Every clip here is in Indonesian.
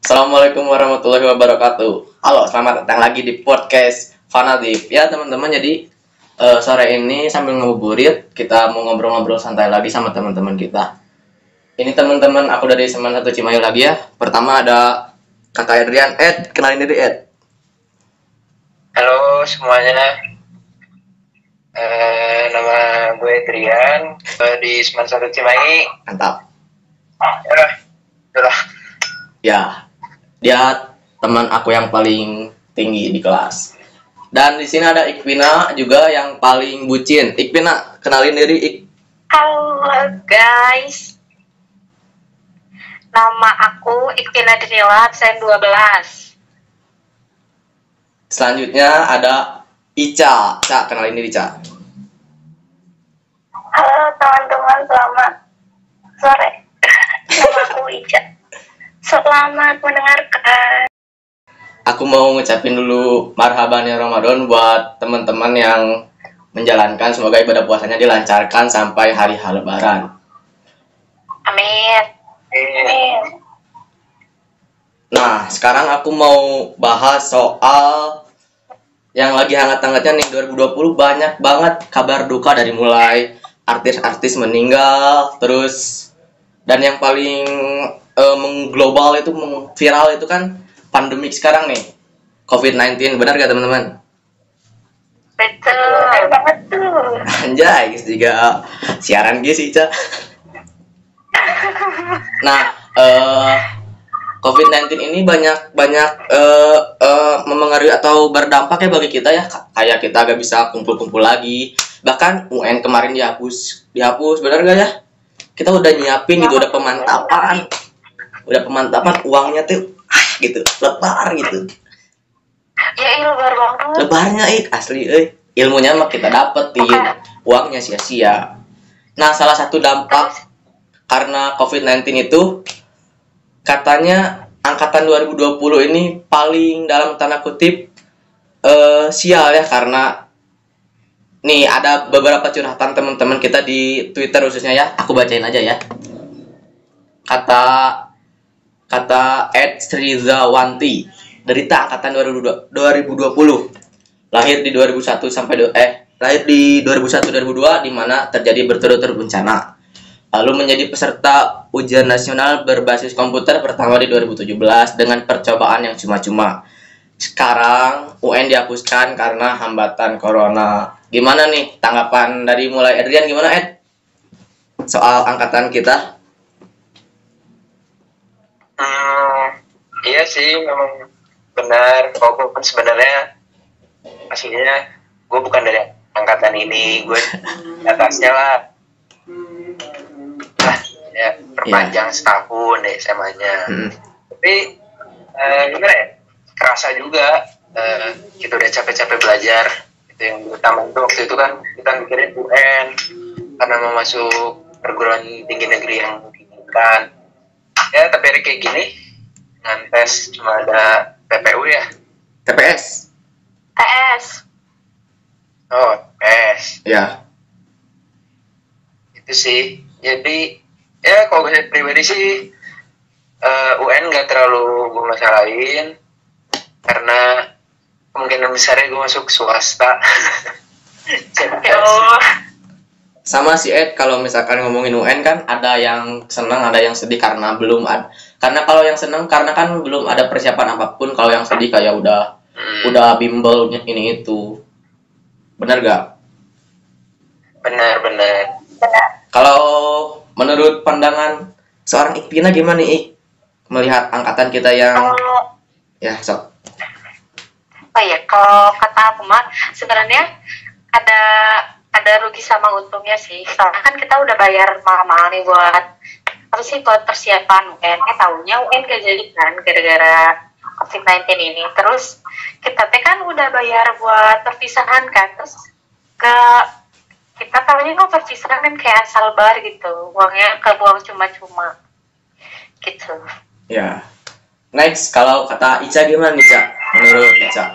Assalamualaikum warahmatullahi wabarakatuh. Halo, selamat datang lagi di podcast Fanadip. Ya teman-teman, jadi sore ini sambil ngabuburit, kita mau ngobrol-ngobrol santai lagi sama teman-teman kita. Ini teman-teman aku dari Seman 1 Cimahi lagi ya. Pertama ada Kakak Adrian. Kenalin diri Ed. Halo semuanya, nama gue Adrian, di Seman 1 Cimahi. Mantap. Udah. Ya, dia teman aku yang paling tinggi di kelas. Dan di sini ada Ikvina juga yang paling bucin. Ikvina, kenalin diri Ik. Halo guys, nama aku Ikvina Dinila, absen 12. Selanjutnya ada Ica. Ca, kenalin diri Ca. Halo teman-teman, selamat sore. Nama aku Ica. Selamat mendengarkan. Aku mau ngucapin dulu marhaban ya Ramadan buat teman-teman yang menjalankan, semoga ibadah puasanya dilancarkan sampai hari Lebaran. Amin. Amin. Nah, sekarang aku mau bahas soal yang lagi hangat-hangatnya nih 2020. Banyak banget kabar duka, dari mulai artis-artis meninggal, terus dan yang paling mengglobal itu, viral itu kan pandemik sekarang nih, COVID-19. Benar gak teman-teman? Betul banget tuh. Anjay, guys, juga siaran guys sih, Ca. Nah, COVID-19 ini banyak memengaruhi atau berdampak ya bagi kita ya. Kayak kita gak bisa kumpul-kumpul lagi. Bahkan UN kemarin dihapus. Benar gak ya? Kita udah nyiapin gitu, udah pemantapan uangnya tuh gitu, lebar gitu. Ya lebar banget. Lebarnya asli ilmunya mah kita dapetin, uangnya sia-sia. Nah, salah satu dampak karena COVID-19 itu, katanya angkatan 2020 ini paling dalam tanda kutip sial ya, karena nih ada beberapa curhatan teman-teman kita di Twitter khususnya ya. Aku bacain aja ya. Kata Ed Srizawanti, derita angkatan 2020, lahir di 2001 2002, di mana terjadi berturut-turut bencana. Lalu menjadi peserta ujian nasional berbasis komputer pertama di 2017 dengan percobaan yang cuma-cuma. Sekarang UN dihapuskan karena hambatan corona. Gimana nih tanggapan dari mulai Adrian? Gimana Ed soal angkatan kita? Iya sih, memang benar. Walaupun sebenarnya aslinya gue bukan dari angkatan ini, gue di atasnya lah. Ya, perpanjang setahun deh SMA-nya. Tapi gimana ya? Kerasa juga kita udah capek-capek belajar. Itu yang utama itu waktu itu kan kita mikirin UN karena mau masuk perguruan tinggi negeri yang diinginkan. Ya, tapi hari kayak gini dengan tes cuma ada PPU ya? TPS? TS. Oh, tes. Ya. Itu sih. Jadi ya kalau gue pribadi sih UN gak terlalu gue masalahin karena kemungkinan besarnya gue masuk swasta. Sama si Ed, kalau misalkan ngomongin UN kan ada yang senang, ada yang sedih karena belum ada. Karena kalau yang senang karena kan belum ada persiapan apapun, kalau yang sedih kayak udah bimbel ini itu. Benar gak? Benar. Kalau menurut pandangan seorang Ikvina gimana nih melihat angkatan kita yang ya sok. Oh iya, kalau kata aku mah sebenarnya ada rugi sama untungnya sih. Soalnya kan kita udah bayar mahal-mahal nih buat persiapan UN. Tahunya UN gak jadi kan gara-gara COVID-19 ini. Terus kita kan udah bayar buat perpisahan kan. Terus kita tahunya kok perpisahan kan kayak asal bar gitu. Uangnya kebuang cuma-cuma gitu. Ya. Next, kalau kata Ica gimana nih, Ica? Menurut Ica?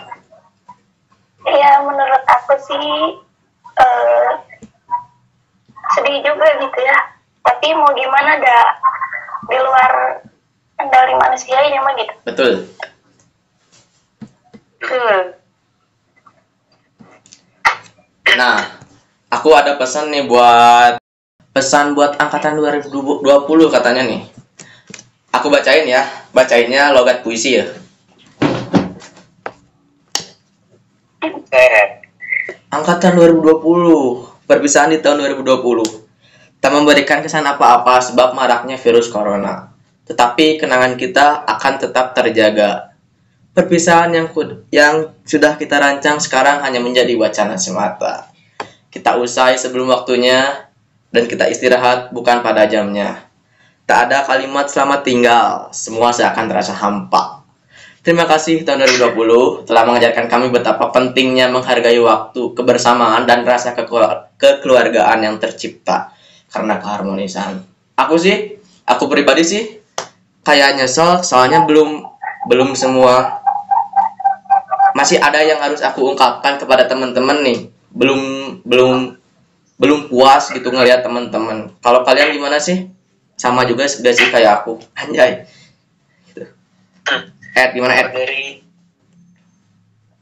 Ya, menurut aku sih sedih juga gitu ya. Tapi mau gimana, di luar kendali manusia ini mah gitu. Betul. Nah, aku ada pesan buat angkatan 2020 katanya nih. Aku bacain ya, bacainnya logat puisi ya. Angkatan 2020, perpisahan di tahun 2020. Tak memberikan kesan apa-apa sebab maraknya virus corona. Tetapi kenangan kita akan tetap terjaga. Perpisahan yang sudah kita rancang sekarang hanya menjadi wacana semata. Kita usai sebelum waktunya dan kita istirahat bukan pada jamnya. Tak ada kalimat selamat tinggal, semua seakan terasa hampa. Terima kasih tahun 2020 telah mengajarkan kami betapa pentingnya menghargai waktu, kebersamaan, dan rasa kekeluargaan yang tercipta karena keharmonisan. Aku pribadi sih kayak nyesel soalnya belum semua, masih ada yang harus aku ungkapkan kepada teman-teman nih. Belum puas gitu ngelihat teman-teman. Kalau kalian gimana sih? Sama juga gak sih kayak aku? Anjay. Gitu. Gimana Ed?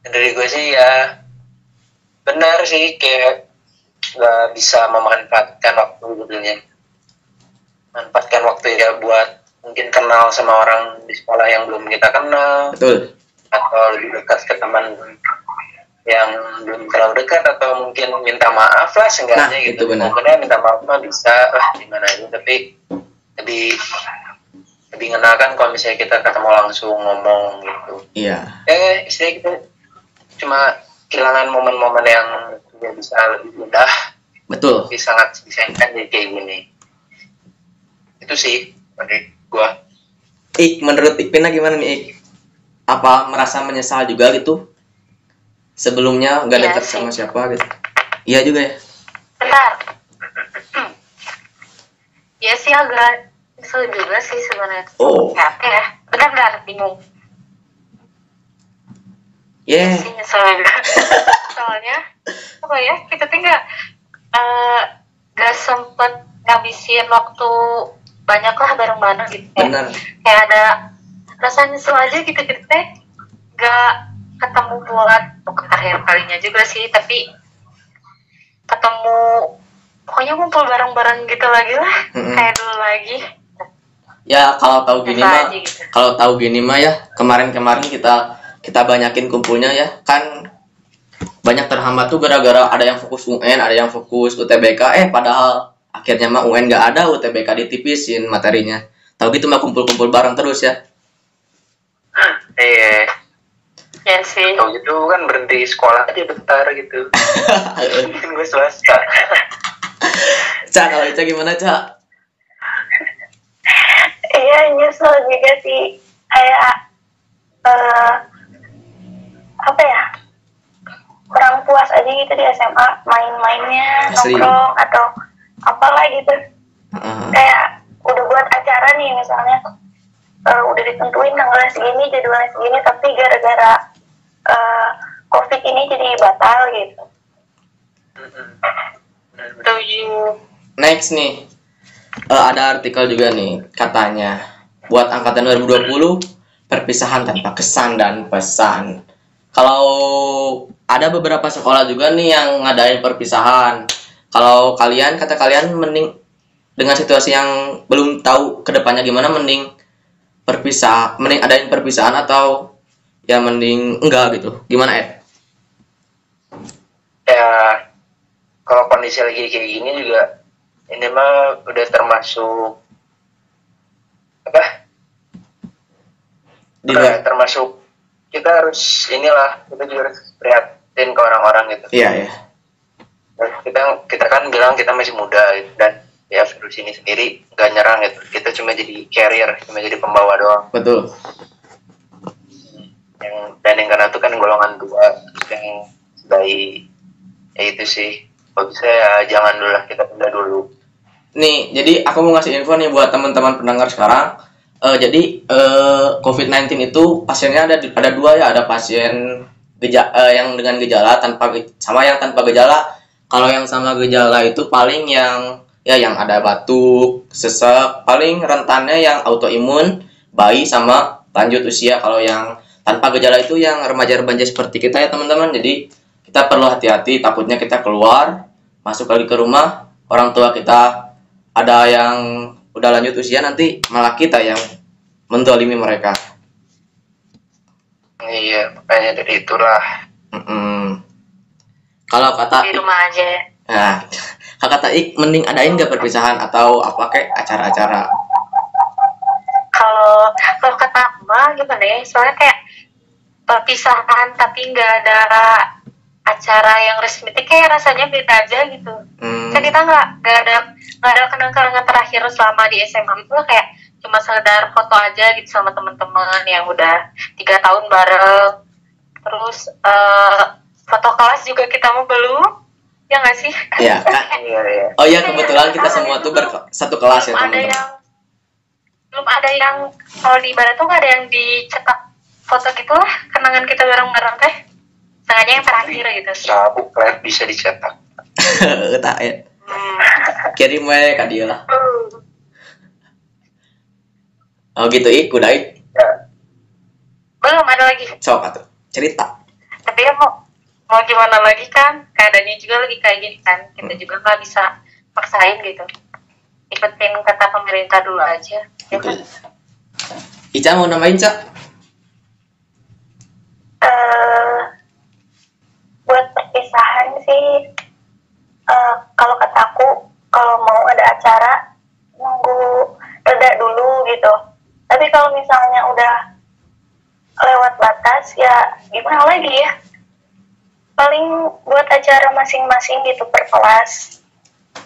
Dari gue sih ya benar sih, kayak gak bisa memanfaatkan waktu sebetulnya. Manfaatkan waktu ya buat mungkin kenal sama orang di sekolah yang belum kita kenal. Betul. Atau lebih dekat ke teman yang belum terlalu dekat, atau mungkin minta maaf lah seenggaknya. Nah, gitu. Itu benar. Sebenarnya minta maaf mah bisa lah gimana ini, tapi lebih ngenakan kalau misalnya kita ketemu langsung ngomong gitu. Iya. Istilahnya kita cuma kehilangan momen-momen yang bisa lebih mudah. Betul. Tapi sangat disayangkan jadi kayak gini. Itu sih dari gua. Menurut Ikpina gimana nih Ik? Apa merasa menyesal juga gitu? Sebelumnya nggak dekat sama siapa gitu? Iya juga ya. Bentar. Ya sih agak nyesel juga sih sebenarnya. Oh. Ya. Benar bingung. Yeah. Ya sih nyesel juga. Soalnya apa ya? Kita tuh nggak sempet ngabisin waktu banyak lah bareng-bareng gitu. Benar. Kayak ada rasa nyesel aja gitu teh. Nggak ketemu buat terakhir kalinya juga sih, tapi ketemu pokoknya ngumpul bareng-bareng gitu lagi lah. Kayak dulu lagi. Ya kalau tahu gini mah ya kemarin kita banyakin kumpulnya ya, kan banyak terhambat tuh gara-gara ada yang fokus UN, ada yang fokus UTBK, padahal akhirnya mah UN nggak ada, UTBK ditipisin materinya. Tahu gitu mah kumpul-kumpul bareng terus ya. Ya sih. Tahu gitu kan berhenti sekolah aja bentar gitu. Mungkin gue swasta. Cak, kalau Ica gimana Cak? Iya nyesel juga sih, kayak apa ya, kurang puas aja gitu di SMA main-mainnya, nongkrong atau apalah gitu. Kayak udah buat acara nih misalnya, udah ditentuin tanggalnya segini, jadwalnya segini, tapi gara-gara COVID ini jadi batal gitu. Next nih, ada artikel juga nih, katanya buat angkatan 2020 perpisahan tanpa kesan dan pesan. Kalau ada beberapa sekolah juga nih yang ngadain perpisahan. Kalau kata kalian mending dengan situasi yang belum tahu kedepannya gimana, mending adain perpisahan atau ya mending enggak gitu. Gimana Ed? Ya kalau kondisi lagi kayak gini juga, ini mah udah termasuk termasuk kita harus kita juga harus prihatin ke orang-orang gitu. Iya. Dan kita kan bilang kita masih muda gitu, dan ya virus ini sendiri nggak nyerang gitu, kita cuma jadi carrier, cuma jadi pembawa doang. Betul. Yang karena itu kan golongan 2 yang baik, ya itu sih. Kalau bisa ya jangan dulu lah, kita tunda dulu. Nih, jadi aku mau ngasih info nih buat teman-teman pendengar sekarang. Jadi COVID-19 itu pasiennya ada 2 ya, ada pasien yang dengan gejala sama yang tanpa gejala. Kalau yang sama gejala itu paling yang ada batuk, sesak, paling rentannya yang autoimun, bayi sama lanjut usia. Kalau yang tanpa gejala itu yang remaja-remaja seperti kita ya teman-teman. Jadi kita perlu hati-hati, takutnya kita keluar masuk lagi ke rumah, orang tua kita ada yang udah lanjut usia, nanti malah kita yang menzalimi mereka. Iya, makanya dari itulah. Kalau kata di rumah aja. Nah, kata Ik, mending adain nggak perpisahan atau apa kayak acara-acara? Kalau kata aku mah gimana ya, soalnya kayak perpisahan tapi nggak ada acara yang resmi, kayak rasanya beda aja gitu. Kan kita nggak ada kenang-kenangan terakhir selama di SMA itu kayak cuma sekedar foto aja gitu sama teman-teman yang udah 3 tahun bareng. Terus foto kelas juga kita mau belum, ya nggak sih? Iya, Kak. Oh iya, kebetulan kita semua tuh satu kelas ya teman-teman. Belum ada yang kalau di Barat tuh nggak ada yang dicetak foto gitulah, kenangan kita bareng-bareng teh. Sengaja yang terakhir gitu. Sabuk kan bisa dicetak. Tak ya. Kirim we ka dia lah. Oh gitu Ik, udah Ik. Belum ada lagi. Sok atuh, cerita. Tapi ya mau gimana lagi kan, keadaannya juga lagi kayak gini kan, kita juga nggak bisa paksain gitu, ikutin kata pemerintah dulu aja ya kan? Ica mau namain Cak? Buat perpisahan sih, kalau kata aku, kalau mau ada acara nunggu reda dulu gitu. Tapi kalau misalnya udah lewat batas ya gimana lagi ya, paling buat acara masing-masing gitu per kelas,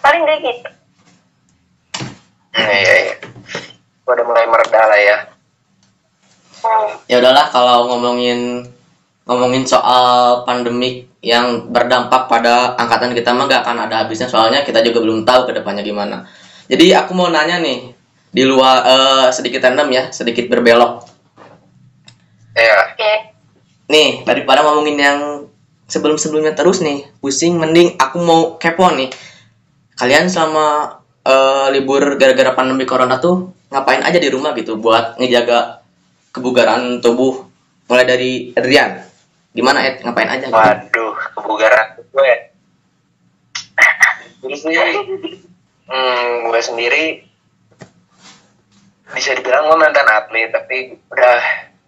paling kayak gitu. Iya. Udah mulai mereda lah ya. Ya udahlah, kalau ngomongin soal pandemik yang berdampak pada angkatan kita mah gak akan ada habisnya, soalnya kita juga belum tahu ke depannya gimana. Jadi aku mau nanya nih, di luar sedikit random ya, sedikit berbelok. Iya. Nih, daripada ngomongin yang sebelum-sebelumnya terus nih, pusing, mending aku mau kepo nih. Kalian selama libur gara-gara pandemi corona tuh ngapain aja di rumah gitu buat ngejaga kebugaran tubuh? Mulai dari Adrian, gimana Ed, ngapain aja gitu? Waduh, kebugaran gue. Jadi sih, gue sendiri bisa dibilang gue mantan atlet, tapi udah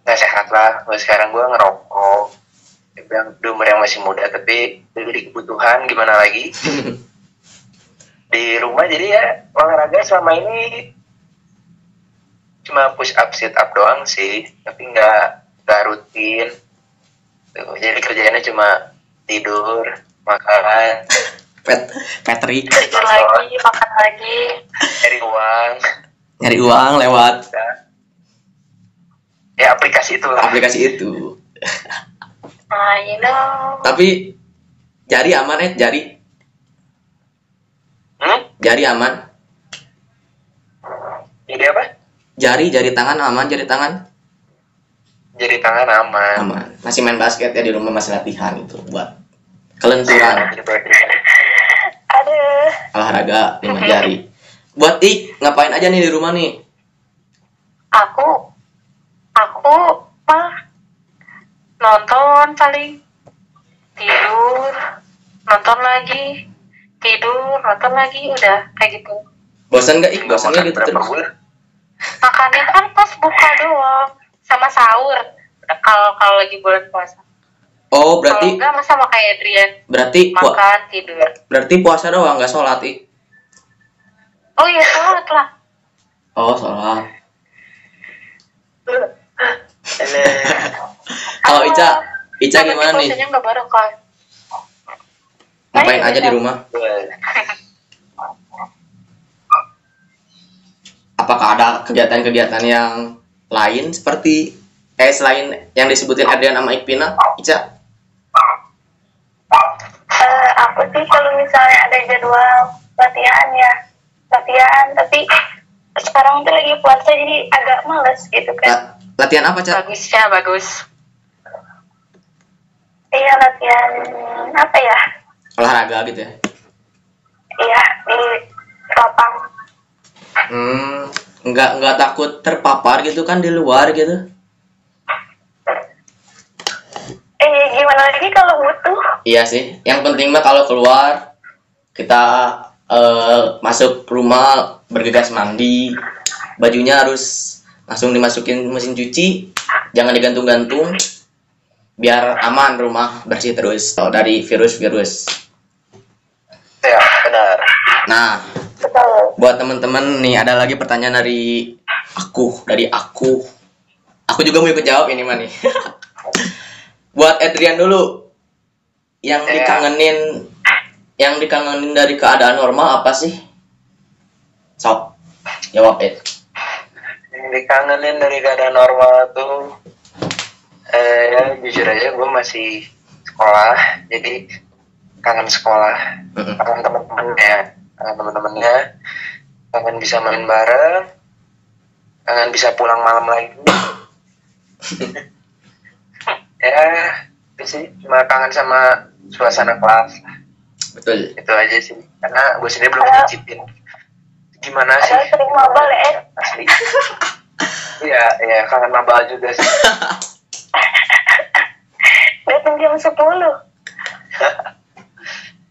nggak sehat lah. Sekarang gue ngerokok. Dia bilang, umur yang masih muda, tapi dari kebutuhan gimana lagi? Di rumah jadi ya olahraga selama ini cuma push up, sit up doang sih, tapi nggak rutin. Tuh, jadi kerjaannya cuma tidur, makan, Patrick Tidur lagi, makan lagi, nyari uang lewat ya aplikasi itu. you know. Tapi jari aman Ed, jari aman. Jadi apa? Jari tangan aman, Jadi tangan aman. Masih main basket ya di rumah, masih latihan itu buat kelenturan. Aduh, Olahraga 5 jari. Buat Ik, ngapain aja nih di rumah nih? Aku mah nonton paling, tidur, nonton lagi, tidur, nonton lagi, udah kayak gitu. Bosan gak Ik? Bosan gak gitu terus? Makannya kan pas buka doang sama sahur, kalau lagi bulan puasa. Oh, Kalau berarti enggak masa mau kayak Adrian, makan, tidur. Berarti puasa doang, nggak sholat Ik? Oh iya, sholat lah. Oh, sholat. Kalau Ica gimana nih? Puasanya nggak bareng kan? Ngapain aja di rumah? Apakah ada kegiatan-kegiatan yang lain seperti selain yang disebutin Adrian sama Ikpina, Ica? aku sih kalau misalnya ada jadwal latihan, tapi sekarang tuh lagi puasa jadi agak males gitu kan. Latihan apa, Ca? Bagus. Iya, latihan apa ya? Olahraga gitu ya? Iya, di lapang. nggak takut terpapar gitu kan di luar gitu. Gimana lagi kalau butuh? Iya sih, yang penting mah kalau keluar kita masuk rumah bergegas mandi, bajunya harus langsung dimasukin mesin cuci, jangan digantung-gantung, biar aman rumah, bersih terus dari virus-virus. Ya, benar. Nah, Betul. buat teman-teman nih ada lagi pertanyaan dari aku. Aku juga mau ikut jawab ini mah nih. Buat Adrian dulu, yang dikangenin dari keadaan normal apa sih? Sok, jawab Ed. Yang dikangenin dari keadaan normal tuh, ya jujur aja gue masih sekolah, jadi kangen sekolah, kangen teman-temannya, kangen bisa main bareng, kangen bisa pulang malam lagi. Ya, itu sih, cuma kangen sama suasana kelas. Betul. Itu aja sih, karena gue sendiri belum nyicipin gimana sih. Ada sering mabal Asli. Iya, kangen mabal juga sih. datang jam 10.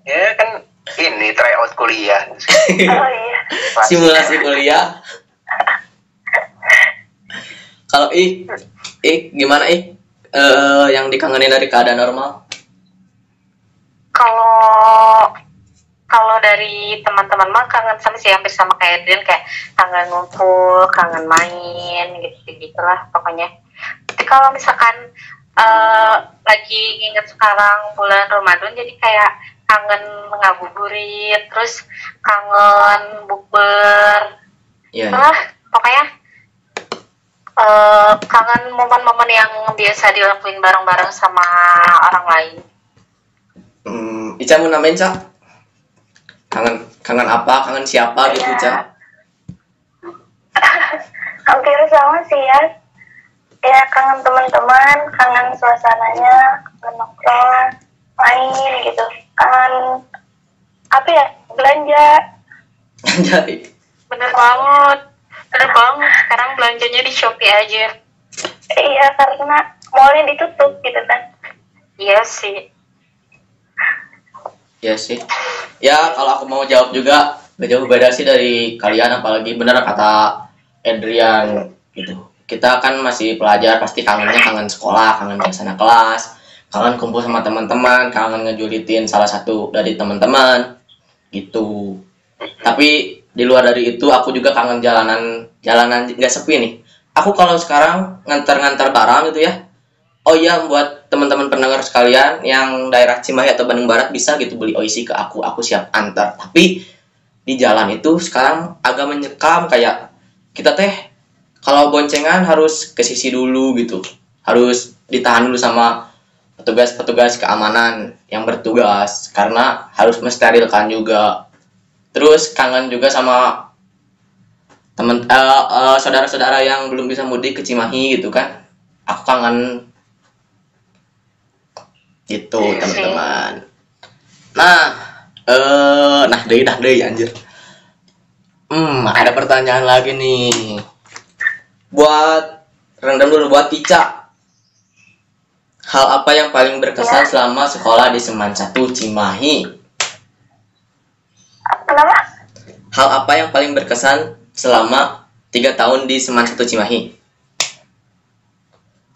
Ya kan ini tryout kuliah. Oh iya. Simulasi kuliah. Kalau gimana yang dikangenin dari keadaan normal? Kalau dari teman-teman mah kangen sama sih, hampir sama kayak Adrian, kayak kangen ngumpul, kangen main gitu-gitulah pokoknya. Tapi kalau misalkan lagi inget sekarang bulan Ramadan, jadi kayak kangen ngabuburit, terus kangen bukber. Iya. Pokoknya kangen momen-momen yang biasa dilakuin bareng-bareng sama orang lain. Ica mau namain, Ca? Kangen apa? Kangen siapa gitu, Ca? Hampir sama sih ya. Ya kangen teman-teman, kangen suasananya, kangen nongkrong, main gitu. Kangen apa ya? Belanja. Jadi. Bener banget. Sekarang belanjanya di Shopee aja. Iya, karena mallnya ditutup gitu kan. Iya sih. Ya sih. Ya kalau aku mau jawab juga gak jauh beda sih dari kalian, apalagi bener kata Adrian gitu. Kita kan masih pelajar, pasti kangen sekolah, kangen suasana kelas, kangen kumpul sama teman-teman, kangen ngejulitin salah satu dari teman-teman gitu. Tapi di luar dari itu aku juga kangen jalanan nggak sepi nih. Aku kalau sekarang ngantar barang gitu ya. Oh iya, buat teman-teman pendengar sekalian yang daerah Cimahi atau Bandung Barat bisa gitu beli OIC ke aku siap antar. Tapi di jalan itu sekarang agak menyekam, kayak kita kalau boncengan harus ke sisi dulu gitu. Harus ditahan dulu sama petugas keamanan yang bertugas karena harus mensterilkan juga. Terus kangen juga sama saudara-saudara yang belum bisa mudik ke Cimahi gitu kan. Aku kangen gitu, teman-teman. Nah deh anjir. Ada pertanyaan lagi nih. Buat random dulu, buat Ica. Hal apa yang paling berkesan selama sekolah di Seman 1 Cimahi? Kenapa? Hal apa yang paling berkesan selama 3 tahun di Seman 1 Cimahi?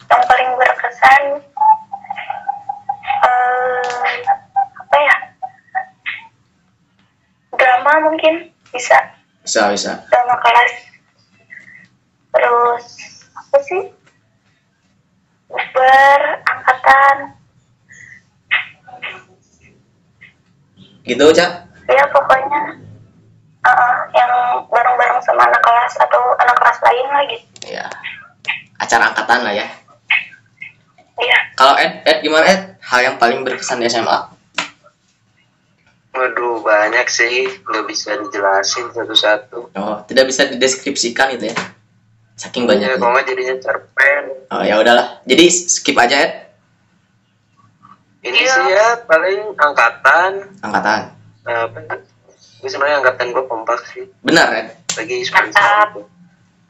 Yang paling berkesan apa ya? Drama mungkin bisa. Bisa. Drama kelas. Terus apa sih? Angkatan. Gitu, Cak? Ya pokoknya yang bareng-bareng sama anak kelas atau anak kelas lain lah gitu. Ya, acara angkatan lah ya. Iya. Kalau Ed gimana Ed? Hal yang paling berkesan di SMA? Waduh, banyak sih, nggak bisa dijelasin satu-satu. Oh, tidak bisa dideskripsikan itu ya? Saking Ya, banyaknya. kalau nggak jadinya cerpen. Oh ya udahlah, jadi skip aja Ed. Ini sih ya paling angkatan. Angkatan. Gue sebenarnya angkatan gue kompak sih. Benar Ed? Lagi semester.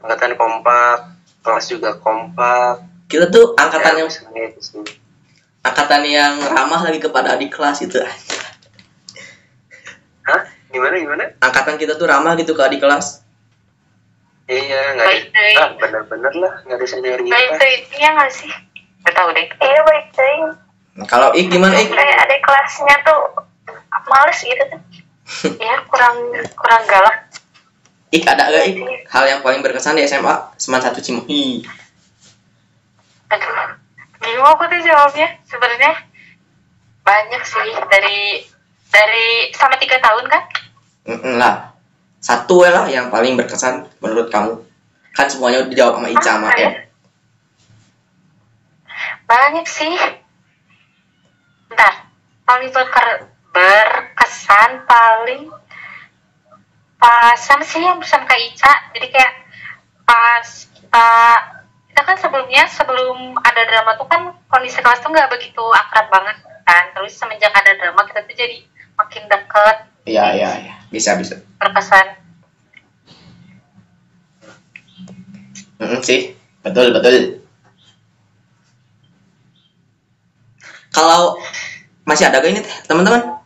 angkatan kompak, kelas juga kompak. Kita tuh angkatan Ya, yang misalnya itu sih. angkatan yang ramah lagi kepada adik kelas itu. Hah? Gimana? Angkatan kita tuh ramah gitu ke adik kelas. Iya, nggak Baik, baik. ada. Bener-bener lah, nggak ada senioritas. Baik tuh iya nggak sih? Gak tahu deh. Iya baik cuy. Nah, kalau Ik gimana Ik? Kayak adik kelasnya tuh males gitu tuh. Ya kurang galak. Ik ada gak Ik hal yang paling berkesan di SMA Seman 1 Cimahi? Aduh, bingung aku tuh jawabnya. Sebenarnya banyak sih dari sama 3 tahun kan? Lah, satu lah yang paling berkesan menurut kamu. Kan semuanya udah dijawab sama Ica sama Apa ya? Em. Banyak sih. Bentar, paling berkesan paling pas sama sih yang bersama Kak Ica. Jadi kayak pas kita kan sebelum ada drama tuh kan kondisi kelas tuh nggak begitu akrab banget kan. Terus semenjak ada drama kita tuh jadi makin deket. Iya. Bisa. Berkesan. Sih, betul. Kalau masih ada gak ini teh, teman-teman?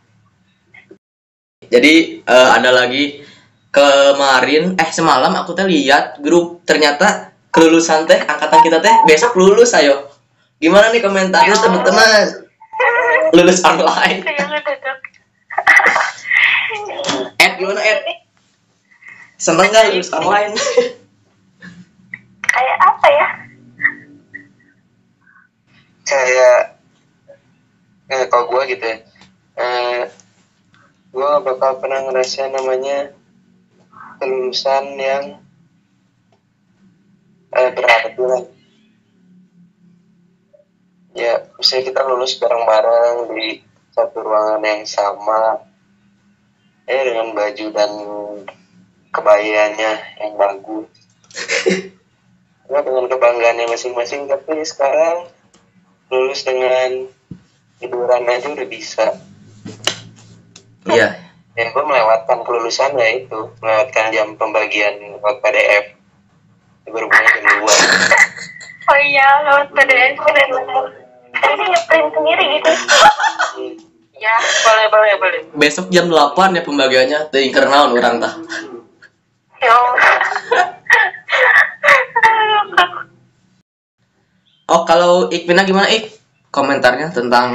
Jadi ada lagi kemarin semalam aku teh lihat grup, ternyata kelulusan teh angkatan kita teh besok lulus. Ayo, gimana nih komentarnya teman-teman? Lulus online. Kayak ngedadak. Gimana seneng gak lulus online? Kayak apa ya? Kayak kalau gue gitu ya, gue bakal pernah ngerasain namanya kelulusan yang berarti lah. Ya, misalnya kita lulus bareng-bareng di satu ruangan yang sama, dengan baju dan kebayanya yang bagus. Ya, dengan kebanggaannya masing-masing, tapi sekarang lulus dengan hiburan aja udah bisa. Iya. Ya, gue melewatkan kelulusan ya itu, melewatkan jam pembagian lewat PDF. Berhubungan jam 2. Oh iya, lewat PDF. Bener-bener. Tapi nge-print sendiri gitu. Ya, boleh. Besok jam 8 ya pembagiannya. Teuing keur naon urang tah. Yo. Oh, kalau Ikmina gimana Ik? Komentarnya tentang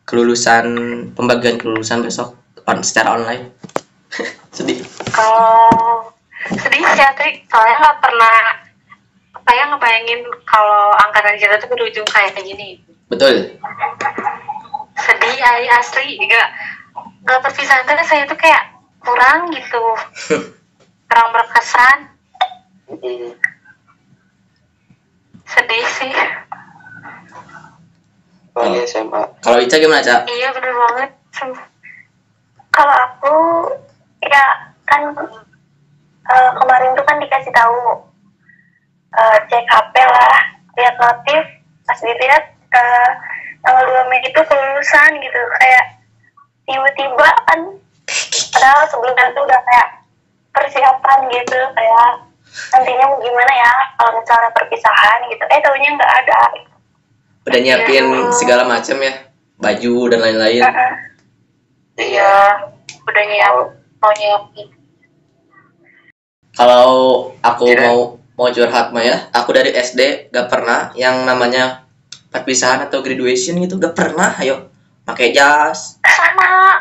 kelulusan, pembagian kelulusan besok secara online. Sedih. Kalau sedih sih ya, Tri. Soalnya nggak pernah ngebayangin kalau angkatan kita tuh berujung kayak gini. Betul. Sedih ya, asli. Nggak perpisahan tuh saya tuh kayak kurang gitu. Kurang berkesan. Sedih sih. Lagi SMA. Kalau Ica gimana, Ca? Iya, bener banget. Kalau aku ya kan kemarin tuh kan dikasih tahu cek HP lah, lihat notif, pas dilihat tanggal 2 Mei itu kelulusan gitu, kayak tiba-tiba kan, padahal sebelumnya tuh udah kayak persiapan gitu, kayak nantinya mau gimana ya kalau misalnya perpisahan gitu, taunya nggak ada. Udah nyiapin segala macam ya, baju dan lain-lain. Iya, udah mau nyiapin. Kalau aku mau curhat mah ya, aku dari SD gak pernah yang namanya perpisahan atau graduation gitu, gak pernah. Ayo, pakai jas. Sama.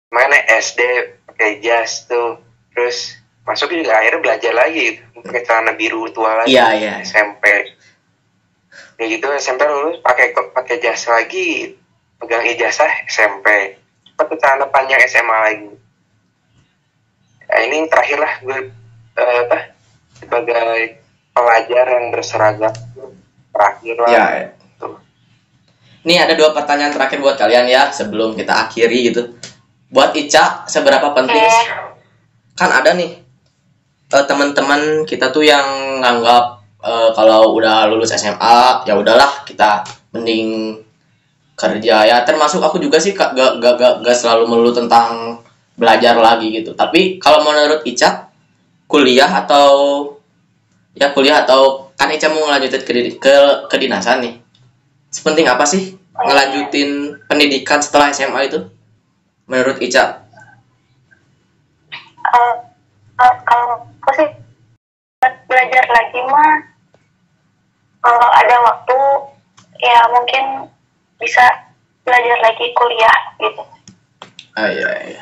Mana SD pakai jas tuh, terus masuk juga akhirnya belajar lagi pakai celana biru tua lagi. Iya. SMP kayak gitu. SMP lulus pakai jas lagi, pegang ijazah SMP, pakai celana panjang SMA lagi. Nah, ini terakhir lah gue sebagai pelajar yang berseragam terakhir lah. Ya. Nih ada 2 pertanyaan terakhir buat kalian ya sebelum kita akhiri gitu. Buat Ica, seberapa penting? Kan ada nih teman-teman kita tuh yang nganggap kalau udah lulus SMA ya udahlah kita mending kerja ya, termasuk aku juga sih gak selalu melulu tentang belajar lagi gitu. Tapi kalau menurut Ica, kuliah atau ya kuliah atau kan Ica mau ngelanjutin ke kedinasan nih. Sepenting apa sih ngelanjutin pendidikan setelah SMA itu menurut Ica? Kalau aku sih belajar lagi mah kalau ada waktu ya mungkin bisa belajar lagi kuliah gitu. Iya.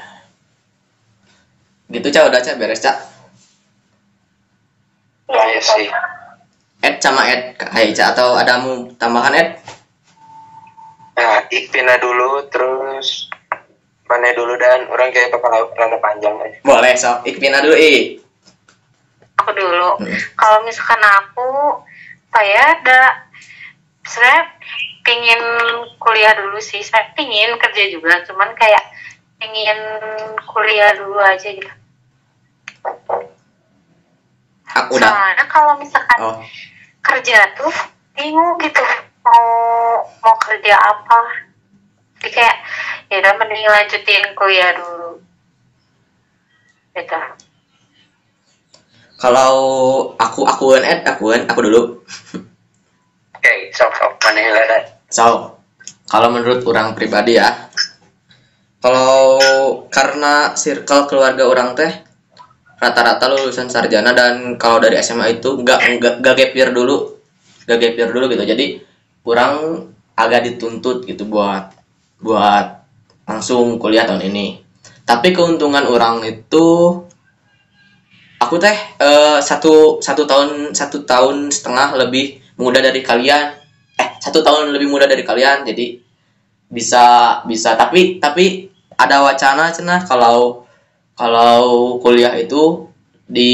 Gitu Ca, udah Ca, beres Ca. Iya sih. Ed sama Ed kayak Ica atau ada mau tambahan Ed? Nah, Ikpina dulu, terus mana dulu, dan orang kayak bakal rada panjang aja. Boleh sok, Ikpina dulu Aku dulu. Kalau misalkan aku, saya sebenarnya pingin kuliah dulu sih. Saya pingin kerja juga, cuman kayak pingin kuliah dulu aja gitu. Aku udah. Soalnya kalau misalkan kerja tuh bingung gitu mau kerja apa. Jadi kayak ya udah mending lanjutin kuliah dulu. Gitu. Kalau aku dulu. Oke, sok mana yang ada? So, kalau menurut orang pribadi ya, kalau karena circle keluarga orang teh rata-rata lulusan sarjana, dan kalau dari SMA itu gak gap year dulu gitu. Jadi kurang agak dituntut gitu buat langsung kuliah tahun ini. Tapi keuntungan orang itu aku teh satu tahun setengah lebih muda dari kalian. 1 tahun lebih muda dari kalian, jadi bisa tapi ada wacana cenah kalau kuliah itu di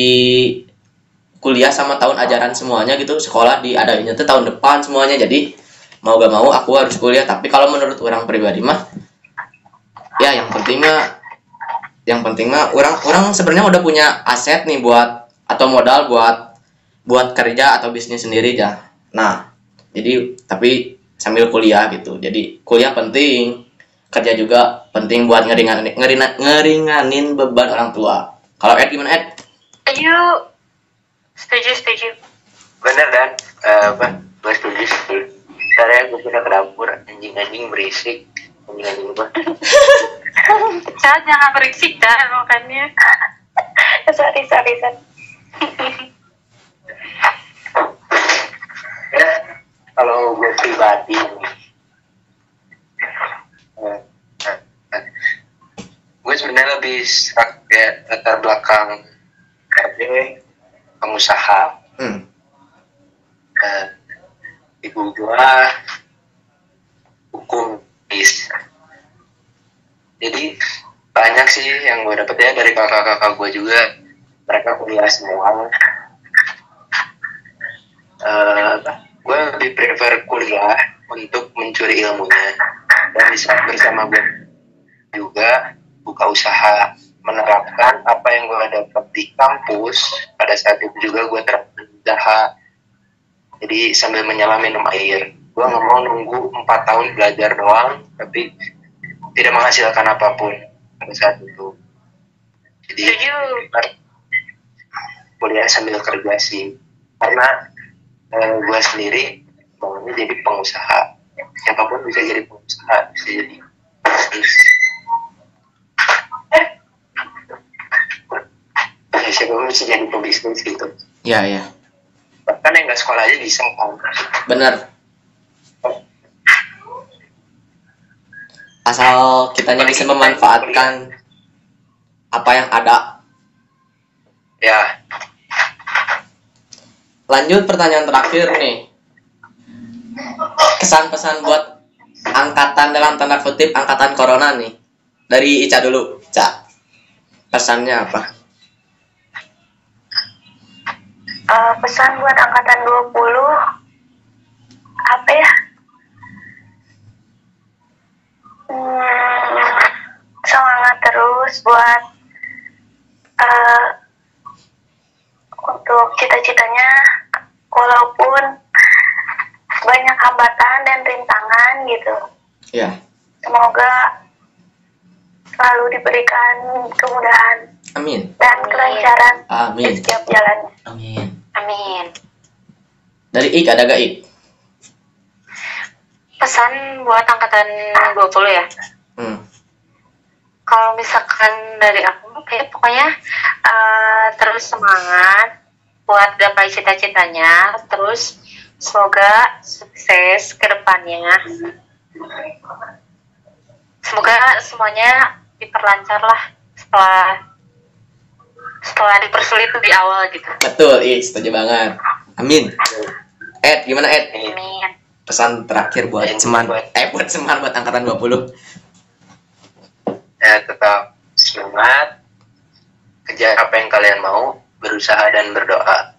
kuliah sama tahun ajaran semuanya gitu, sekolah diadainnya tuh tahun depan semuanya. Jadi mau gak mau aku harus kuliah. Tapi kalau menurut orang pribadi mah ya yang penting mah orang sebenarnya udah punya aset nih buat atau modal buat kerja atau bisnis sendiri ya. Nah, jadi tapi sambil kuliah gitu. Jadi kuliah penting, kerja juga penting buat ngeringanin beban orang tua. Kalau Ed gimana Ed? Setuju. Bener dan gue setuju. Ntar ya gue pindah ke dapur, anjing berisik, anjing apa? Jangan berisik dah makanya. sorry. Ya, kalau gue pribadi gue sebenarnya lebih kayak latar belakang pengusaha. Ibu gue hukum. Jadi banyak sih yang gue dapet ya dari kakak-kakak gue juga, mereka kuliah semua. Gue lebih prefer kuliah untuk mencuri ilmunya, dan di saat bersama gue juga buka usaha, menerapkan apa yang gue dapat di kampus. Pada saat itu juga gue terapkan usaha. Jadi sambil menyelam minum air. Gue nggak mau nunggu 4 tahun belajar doang tapi tidak menghasilkan apapun pada saat itu. Jadi kuliah sambil kerja sih, karena gue sendiri maunya jadi pengusaha. Siapapun bisa jadi pengusaha, bisa jadi bisnis. Siapapun bisa jadi pebisnis gitu. Iya. Bahkan yang nggak sekolah aja bisa kan. Benar. Asal kitanya bisa memanfaatkan apa yang ada. Ya. Lanjut pertanyaan terakhir nih. Kesan pesan buat angkatan dalam tanda kutip angkatan corona nih. Dari Ica dulu, Ica. Pesannya apa? Pesan buat angkatan 20 apa ya? Semangat terus buat untuk cita-citanya, walaupun banyak hambatan dan rintangan gitu. Iya. Semoga selalu diberikan kemudahan. Amin. Dan kelancaran Amin. di setiap jalannya. Amin. Amin. Dari Ik ada gak Ik? Pesan buat angkatan 20 ya. Kalau misalkan dari aku kayak pokoknya terus semangat buat gapai cita-citanya, terus semoga sukses ke depannya. Semoga semuanya diperlancar lah setelah dipersulit di awal gitu. Betul, setuju banget. Amin. Ed, gimana Ed? Amin. Pesan terakhir buat Seman, buat angkatan 20. Ya, tetap semangat, kejar apa yang kalian mau, berusaha dan berdoa.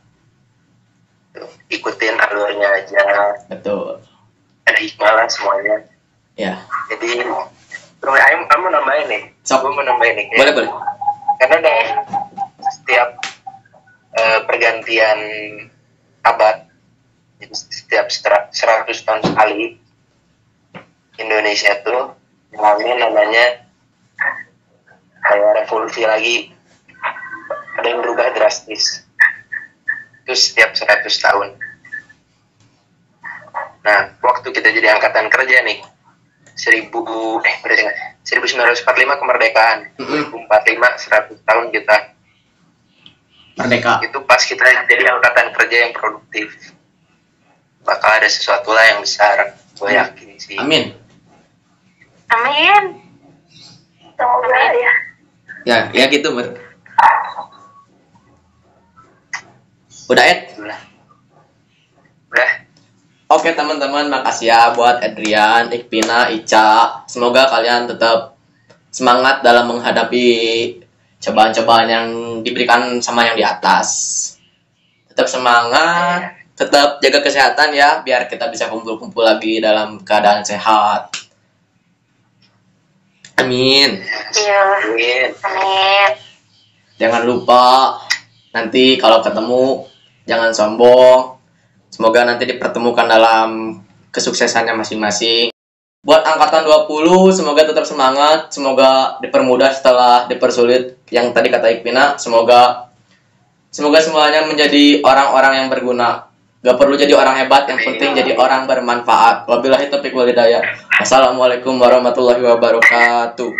Tuh, ikutin alurnya aja. Betul. Ada hikmah lah semuanya. Ya. Jadi, kamu nambahin nih. Sok. Gue mau nambahin nih. Boleh. Karena dari setiap pergantian abad, jadi setiap 100 tahun sekali, Indonesia tuh mengalami namanya kayak revolusi lagi, ada yang berubah drastis. Itu setiap 100 tahun. Nah, waktu kita jadi angkatan kerja nih, 1945 kemerdekaan, 2045 100 tahun kita merdeka. Itu pas kita jadi angkatan kerja yang produktif, bakal ada sesuatu lah yang besar, gue yakin sih. Amin. Amin. Semoga ya. Ya gitu Udah Ed? Udah. Oke teman-teman, makasih ya buat Adrian, Ikpina, Ica. Semoga kalian tetap semangat dalam menghadapi cobaan-cobaan yang diberikan sama yang di atas. Tetap semangat, tetap jaga kesehatan ya, biar kita bisa kumpul-kumpul lagi dalam keadaan sehat. Amin. Iya. Amin. Jangan lupa nanti kalau ketemu jangan sombong. Semoga nanti dipertemukan dalam kesuksesannya masing-masing. Buat angkatan 20, semoga tetap semangat, semoga dipermudah setelah dipersulit. Yang tadi kata Ikpina, semoga semuanya menjadi orang-orang yang berguna. Gak perlu jadi orang hebat, yang penting jadi orang bermanfaat. Wabillahi taufiq wal hidayah. Assalamualaikum warahmatullahi wabarakatuh.